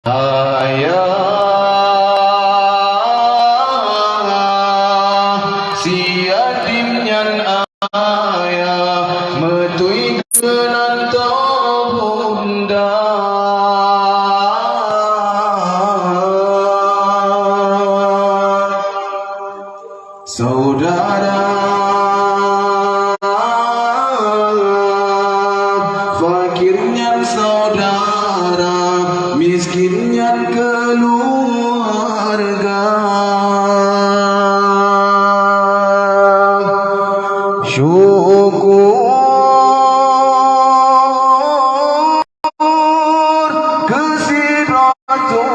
ayah siadim nyan ayah metui genan to bunda saudara fakirnya saudara miskinnya keluarga syukur ke Sidratul